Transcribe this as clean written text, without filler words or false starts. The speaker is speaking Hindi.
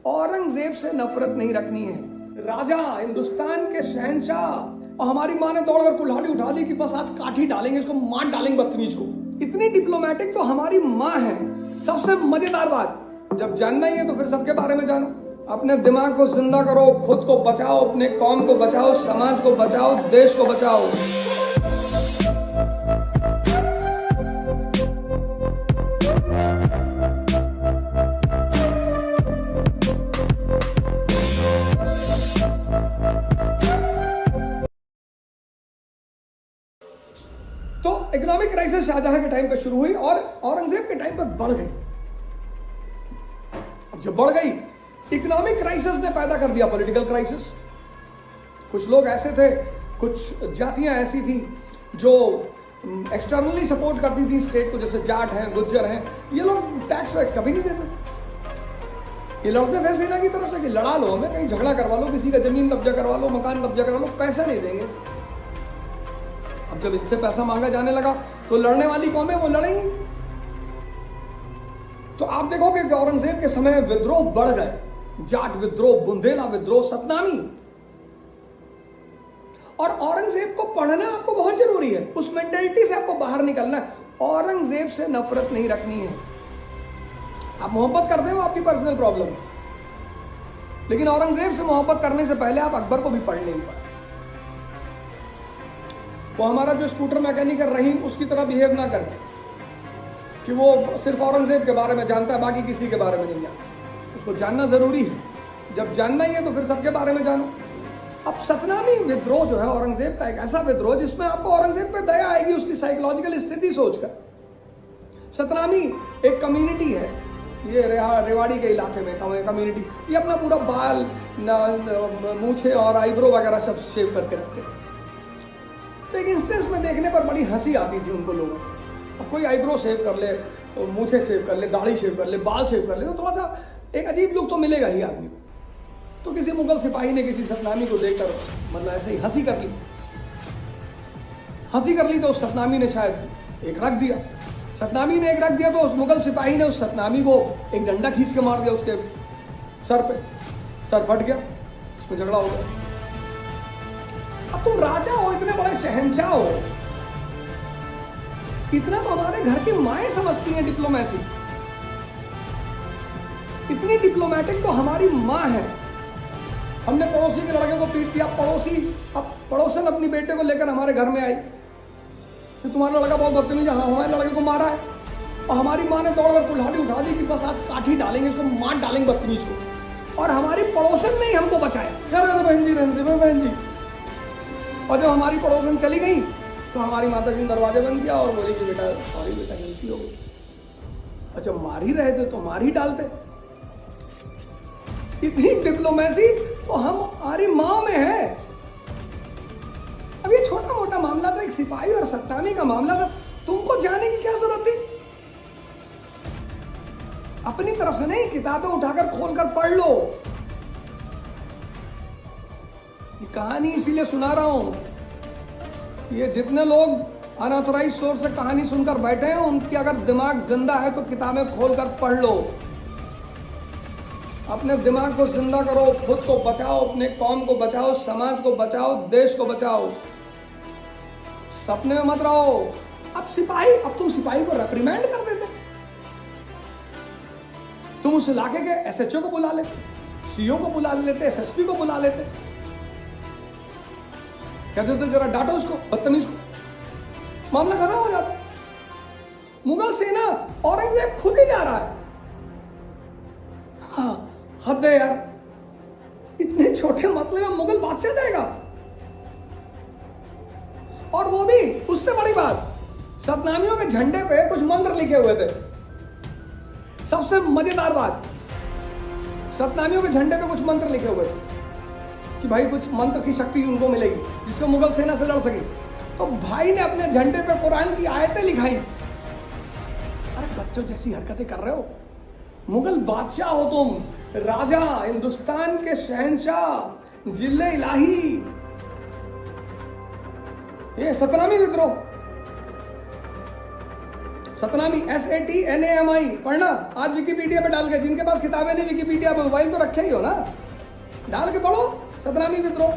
औरंगजेब से नफरत नहीं रखनी है। राजा, हिंदुस्तान के शहंशाह, और हमारी माँ ने दौड़कर कुल्हाड़ी उठा ली कि बस आज काठी डालेंगे, इसको मार डालेंगे बदतमीज को। इतनी डिप्लोमेटिक तो हमारी माँ है। सबसे मजेदार बात, जब जानना ही है तो फिर सबके बारे में जानो। अपने दिमाग को जिंदा करो, खुद को बचाओ, अपने कौम को बचाओ, समाज को बचाओ, देश को बचाओ। तो इकोनॉमिक क्राइसिस शाहजहां के टाइम पर शुरू हुई और औरंगजेब के टाइम पर बढ़ गई। अब जब बढ़ गई, इकोनॉमिक क्राइसिस ने पैदा कर दिया पॉलिटिकल क्राइसिस। कुछ लोग ऐसे थे, कुछ जातियां ऐसी थी जो एक्सटर्नली सपोर्ट करती थी स्टेट को, जैसे जाट हैं, गुज्जर हैं। ये लोग टैक्स वैक्स कभी नहीं देते। ये लड़ते थे सेना की तरफ से कि लड़ा लो हमें, कहीं झगड़ा करवा लो, किसी का जमीन कब्जा करवा लो, मकान कब्जा करवा लो, पैसा नहीं देंगे। अब जब इनसे पैसा मांगा जाने लगा तो लड़ने वाली कौमें वो लड़ेंगी। तो आप देखोगे कि औरंगजेब के समय विद्रोह बढ़ गए। जाट विद्रोह, बुंदेला विद्रोह, सतनामी। और औरंगजेब को पढ़ना आपको बहुत जरूरी है। उस मेंटेलिटी से आपको बाहर निकलना है। औरंगजेब से नफरत नहीं रखनी है। आप मोहब्बत करते हो, आपकी पर्सनल प्रॉब्लम, लेकिन औरंगजेब से मोहब्बत करने से पहले आप अकबर को भी पढ़ लेंगे। वो हमारा जो स्कूटर मैकेनिक है रहीम, उसकी तरह बिहेव ना करें कि वो सिर्फ औरंगजेब के बारे में जानता है, बाकी किसी के बारे में नहीं जानता। उसको जानना जरूरी है। जब जानना ही है तो फिर सबके बारे में जानो। अब सतनामी विद्रोह जो है औरंगजेब का, एक ऐसा विद्रोह जिसमें आपको औरंगजेब पे दया आएगी उसकी साइकोलॉजिकल स्थिति सोचकर। सतनामी एक कम्युनिटी है, ये रेवाड़ी के इलाके में कम्युनिटी। ये अपना पूरा बाल, मूछे और आईब्रो वगैरह सब शेव करके रखते हैं। तो एक इंस्टेंस में देखने पर बड़ी हंसी आती थी उनको लोगों को। अब कोई आईब्रो शेव कर ले, मूछे शेव कर ले, दाढ़ी शेव कर ले, बाल शेव कर ले, तो थोड़ा सा एक अजीब लुक तो मिलेगा ही आदमी को। तो किसी मुगल सिपाही ने किसी सतनामी को देखकर मतलब ऐसे ही हंसी कर ली तो उस सतनामी ने शायद एक रख दिया। सतनामी ने एक रख दिया तो उस मुगल सिपाही ने उस सतनामी को एक डंडा खींच के मार दिया उसके सर पे। सर फट गया, उसमें झगड़ा हो गया। अब तुम राजा हो, इतने बड़े शहंशाह हो, इतना तो हमारे घर की माएं समझती हैं डिप्लोमेसी। इतनी डिप्लोमेटिक तो हमारी माँ है। हमने पड़ोसी के लड़के को पीट दिया, अब पड़ोसन अपनी बेटे को लेकर हमारे घर में आई तो तुम्हारा लड़का बहुत बदतमीज है, हमारे लड़के को मारा है। और हमारी माँ ने दौड़कर कुल्हाड़ी उठा दी कि बस आज काठी डालेंगे, इसको मार डालेंगे बदतमीज को। और हमारी पड़ोसन ने ही हमको बचाया। बहन जी। और जब हमारी पड़ोसन चली गई तो हमारी माता जी ने दरवाजे बंद किया और बोली कि बेटा सॉरी बेटा, गलती हो गई। अच्छा, मार ही रहे थे तो मार ही डालते। इतनी डिप्लोमेसी तो हमारी माँ में है। अब ये छोटा मोटा मामला था, एक सिपाही और सतनामी का मामला था, तुमको जाने की क्या जरूरत थी? अपनी तरफ से नहीं, किताबें उठाकर खोलकर पढ़ लो। ये कहानी इसीलिए सुना रहा हूं, ये जितने लोग अनऑथराइज्ड सोर्स से कहानी सुनकर बैठे हैं, उनकी अगर दिमाग जिंदा है तो किताबें खोलकर पढ़ लो। अपने दिमाग को जिंदा करो, खुद को बचाओ, अपने कौम को बचाओ, समाज को बचाओ, देश को बचाओ। सपने में मत रहो। अब तुम सिपाही को रिप्रिमेंड कर देते, तुम उस इलाके के एसएचओ को बुला लेते, सीओ को बुला लेते, एसएसपी को बुला लेते, कहते थे जरा डांटो उसको, बदतमीज को, मामला खत्म हो जाता। मुगल सेना, औरंगजेब खुद ही जा रहा है। हाँ, हद है यार, इतने छोटे मसले में मुगल बादशाह जाएगा। और वो भी उससे बड़ी बात, सतनामियों के झंडे पे कुछ मंत्र लिखे हुए थे। सबसे मजेदार बात, सतनामियों के झंडे पे कुछ मंत्र लिखे हुए थे कि भाई कुछ मंत्र की शक्ति उनको मिलेगी जिससे मुगल सेना से लड़ सके। तो भाई ने अपने झंडे पे कुरान की आयतें लिखाई। अरे बच्चों जैसी हरकतें कर रहे हो, मुगल बादशाह हो तुम, राजा, हिंदुस्तान के शहंशाह, जिले इलाही। ये सतनामी विद्रोह, सतनामी SATNAMI पढ़ना आज विकिपीडिया पे डाल के, जिनके पास किताबें नहीं विकिपीडिया पे मोबाइल तो रखे ही हो ना, डाल के पढ़ो सतनामी विद्रोह।